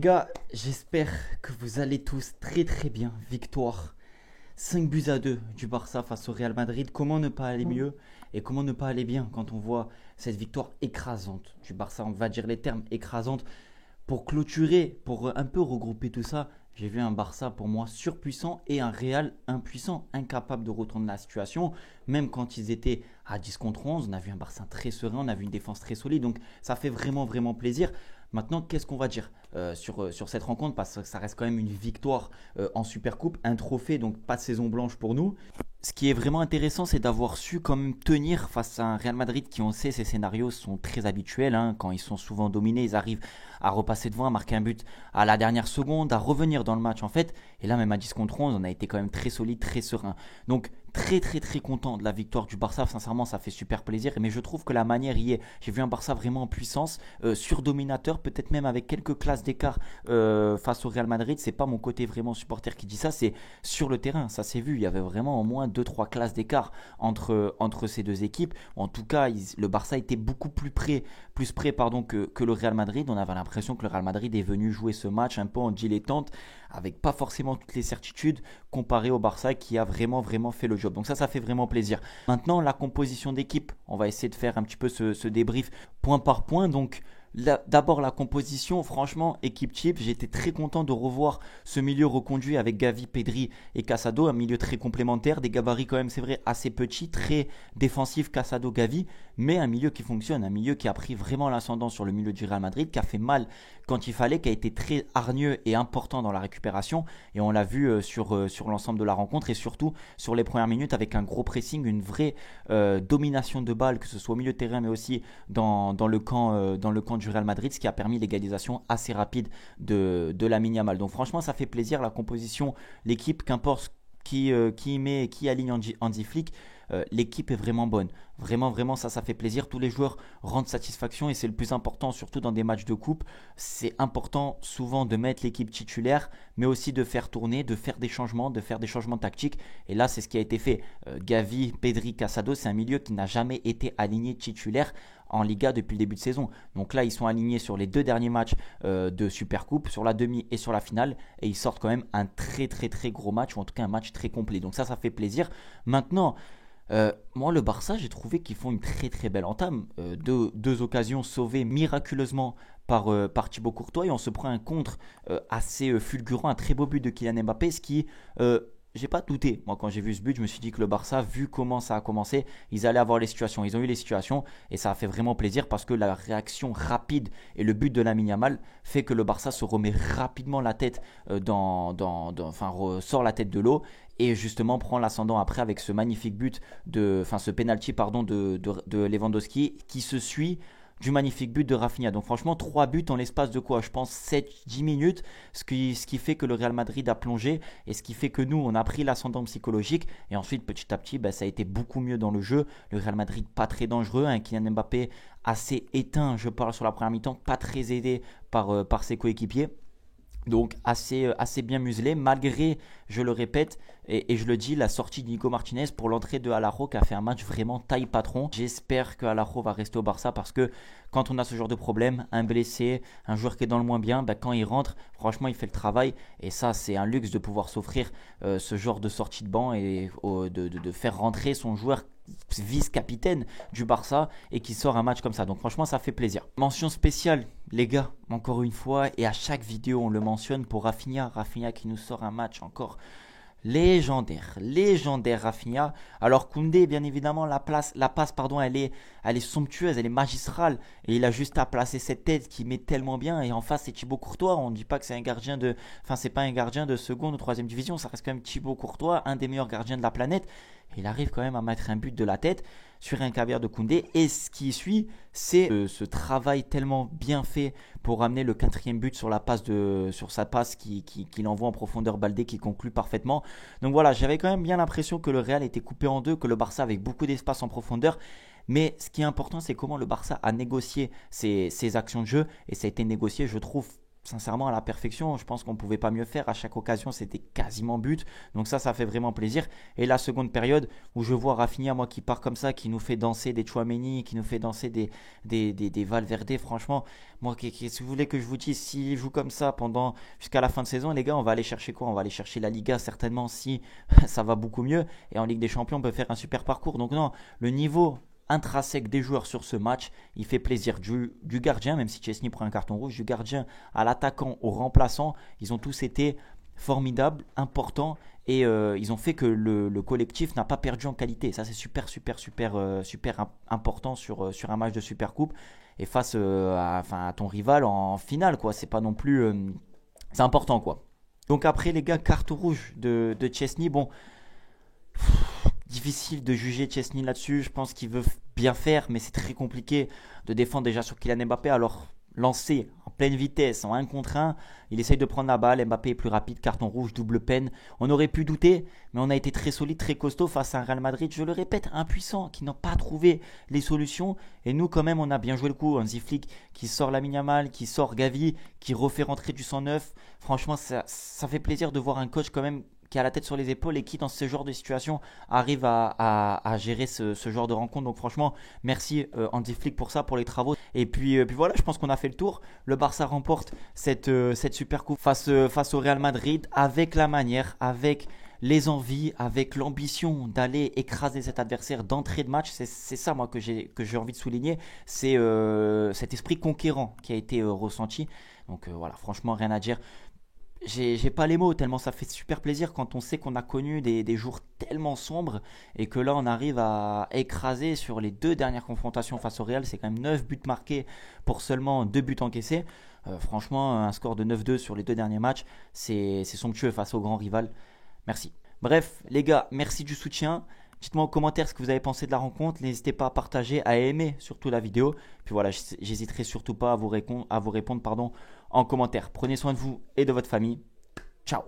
Gars, j'espère que vous allez tous très très bien. Victoire 5-2 du Barça face au Real Madrid. Comment ne pas aller mieux et comment ne pas aller bien quand on voit cette victoire écrasante du Barça, on va dire les termes écrasante. Pour clôturer, pour un peu regrouper tout ça, j'ai vu un Barça pour moi surpuissant et un Real impuissant, incapable de retourner la situation. Même quand ils étaient à 10 contre 11, on a vu un Barça très serein, on a vu une défense très solide. Donc ça fait vraiment vraiment plaisir. Maintenant, qu'est-ce qu'on va dire sur cette rencontre? Parce que ça reste quand même une victoire en Supercoupe, un trophée, donc pas de saison blanche pour nous. Ce qui est vraiment intéressant, c'est d'avoir su quand même tenir face à un Real Madrid qui, on sait, ces scénarios sont très habituels. Quand ils sont souvent dominés, ils arrivent à repasser devant, à marquer un but à la dernière seconde, à revenir dans le match en fait. Et là, même à 10 contre 11, on a été quand même très solide, très serein. Donc, très très très content de la victoire du Barça. Sincèrement, ça fait super plaisir. Mais je trouve que la manière y est. J'ai vu un Barça vraiment en puissance, surdominateur, peut-être même avec quelques classes d'écart face au Real Madrid. C'est pas mon côté vraiment supporter qui dit ça, c'est sur le terrain. Ça s'est vu. Il y avait vraiment au moins 2-3 classes d'écart entre ces deux équipes. En tout cas, le Barça était beaucoup plus près que le Real Madrid. On avait l'impression que le Real Madrid est venu jouer ce match un peu en dilettante, avec pas forcément toutes les certitudes, comparé au Barça qui a vraiment vraiment fait le job. Donc ça fait vraiment plaisir. Maintenant, la composition d'équipe, on va essayer de faire un petit peu ce débrief point par point. Donc d'abord la composition, franchement, équipe type, j'ai été très content de revoir ce milieu reconduit avec Gavi, Pedri et Casado, un milieu très complémentaire, des gabarits quand même, c'est vrai, assez petits, très défensif Casado, Gavi, mais un milieu qui fonctionne, un milieu qui a pris vraiment l'ascendant sur le milieu du Real Madrid, qui a fait mal quand il fallait, qui a été très hargneux et important dans la récupération, et on l'a vu sur l'ensemble de la rencontre et surtout sur les premières minutes avec un gros pressing, une vraie domination de balle, que ce soit au milieu de terrain mais aussi dans le camp du Real Madrid, ce qui a permis l'égalisation assez rapide de Lamine Yamal. Donc franchement, ça fait plaisir, la composition, l'équipe, qu'importe qui aligne Hansi Flick, l'équipe est vraiment bonne. Vraiment, vraiment, ça fait plaisir. Tous les joueurs rendent satisfaction et c'est le plus important, surtout dans des matchs de coupe. C'est important souvent de mettre l'équipe titulaire, mais aussi de faire tourner, de faire des changements tactiques. Et là, c'est ce qui a été fait. Gavi, Pedri, Casado, c'est un milieu qui n'a jamais été aligné titulaire en Liga depuis le début de saison. Donc là, ils sont alignés sur les deux derniers matchs de Supercoupe, sur la demi et sur la finale, et ils sortent quand même un très très très gros match, ou en tout cas un match très complet. Donc ça fait plaisir. Maintenant, moi, le Barça, j'ai trouvé qu'ils font une très très belle entame. Deux occasions sauvées miraculeusement par Thibaut Courtois, et on se prend un contre assez fulgurant, un très beau but de Kylian Mbappé, ce qui j'ai pas douté. Moi, quand j'ai vu ce but, je me suis dit que le Barça, vu comment ça a commencé, ils allaient avoir les situations. Ils ont eu les situations et ça a fait vraiment plaisir parce que la réaction rapide et le but de Lamine Yamal fait que le Barça se remet rapidement la tête sort la tête de l'eau et justement prend l'ascendant après avec ce magnifique but ce penalty de Lewandowski qui se suit du magnifique but de Rafinha. Donc franchement, 3 buts en l'espace de quoi? Je pense 7-10 minutes, ce qui fait que le Real Madrid a plongé et ce qui fait que nous, on a pris l'ascendant psychologique. Et ensuite, petit à petit, ça a été beaucoup mieux dans le jeu. Le Real Madrid pas très dangereux, un Kylian Mbappé assez éteint, je parle sur la première mi-temps, pas très aidé par ses coéquipiers. Donc assez bien muselé, malgré, je le répète, et je le dis, la sortie de Nico Martinez pour l'entrée de Araujo qui a fait un match vraiment taille patron. J'espère que Araujo va rester au Barça parce que quand on a ce genre de problème, un blessé, un joueur qui est dans le moins bien, quand il rentre, franchement il fait le travail. Et ça, c'est un luxe de pouvoir s'offrir ce genre de sortie de banc et de faire rentrer son joueur vice-capitaine du Barça et qui sort un match comme ça. Donc franchement, ça fait plaisir. Mention spéciale, les gars, encore une fois, et à chaque vidéo on le mentionne pour Rafinha qui nous sort un match encore légendaire Rafinha. Alors Koundé, bien évidemment, la passe, elle est somptueuse, elle est magistrale, et il a juste à placer cette tête qui met tellement bien. Et en face, c'est Thibaut Courtois. On ne dit pas que c'est c'est pas un gardien de seconde ou troisième division, ça reste quand même Thibaut Courtois, un des meilleurs gardiens de la planète. Il arrive quand même à mettre un but de la tête sur un caviar de Koundé. Et ce qui suit, c'est ce travail tellement bien fait pour amener le quatrième but sur sa passe qu'il envoie en profondeur, Baldé qui conclut parfaitement. Donc voilà, j'avais quand même bien l'impression que le Real était coupé en deux, que le Barça avait beaucoup d'espace en profondeur. Mais ce qui est important, c'est comment le Barça a négocié ses actions de jeu. Et ça a été négocié, je trouve, sincèrement à la perfection. Je pense qu'on ne pouvait pas mieux faire. À chaque occasion, c'était quasiment but. Donc ça fait vraiment plaisir. Et la seconde période où je vois Rafinha, moi, qui part comme ça, qui nous fait danser des Tchouaméni, qui nous fait danser des Valverde. Franchement, moi, si vous voulez que je vous dise, s'il joue comme ça jusqu'à la fin de saison, les gars, on va aller chercher quoi? On va aller chercher la Liga, certainement, si ça va beaucoup mieux. Et en Ligue des Champions, on peut faire un super parcours. Donc non, le niveau intrinsèque des joueurs sur ce match, il fait plaisir du gardien, même si Chesney prend un carton rouge, du gardien à l'attaquant au remplaçant, ils ont tous été formidables, importants et ils ont fait que le collectif n'a pas perdu en qualité. Ça c'est super important sur un match de Supercoupe et face à ton rival en finale quoi. C'est pas non plus c'est important quoi. Donc après les gars, carte rouge de Chesney, bon. Difficile de juger Chesney là-dessus. Je pense qu'il veut bien faire, mais c'est très compliqué de défendre déjà sur Kylian Mbappé. Alors, lancé en pleine vitesse, en 1 contre 1, il essaye de prendre la balle. Mbappé est plus rapide, carton rouge, double peine. On aurait pu douter, mais on a été très solide, très costaud face à un Real Madrid, je le répète, impuissant, qui n'a pas trouvé les solutions. Et nous, quand même, on a bien joué le coup. Hansi Flick qui sort Lamine Yamal, qui sort Gavi, qui refait rentrer du 109. Franchement, ça fait plaisir de voir un coach quand même qui a la tête sur les épaules et qui dans ce genre de situation arrive à gérer ce genre de rencontre. Donc franchement, merci Hansi Flick pour ça, pour les travaux. Et puis voilà, je pense qu'on a fait le tour. Le Barça remporte cette super coupe face au Real Madrid avec la manière, avec les envies, avec l'ambition d'aller écraser cet adversaire d'entrée de match. C'est ça moi que j'ai envie de souligner. C'est cet esprit conquérant qui a été ressenti. Donc voilà, franchement rien à dire. J'ai pas les mots tellement ça fait super plaisir quand on sait qu'on a connu des jours tellement sombres et que là on arrive à écraser sur les 2 dernières confrontations face au Real. C'est quand même 9 buts marqués pour seulement 2 buts encaissés. Franchement, un score de 9-2 sur les 2 derniers matchs, c'est somptueux face au grand rival. Merci. Bref, les gars, merci du soutien. Dites-moi en commentaire ce que vous avez pensé de la rencontre. N'hésitez pas à partager, à aimer surtout la vidéo. Puis voilà, j'hésiterai surtout pas à vous répondre en commentaire. Prenez soin de vous et de votre famille. Ciao.